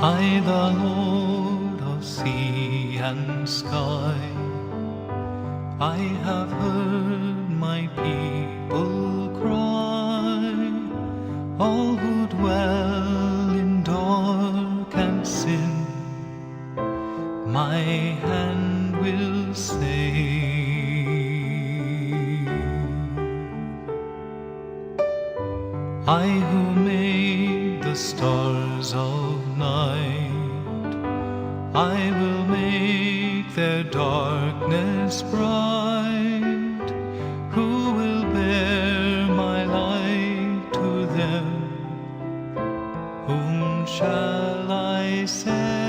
I, the Lord of sea and sky, I have heard my people cry, all who dwell in dark and sin, my hand will save. I who made the stars of night, I will make their darkness bright. Who will bear my light to them? Whom shall I send?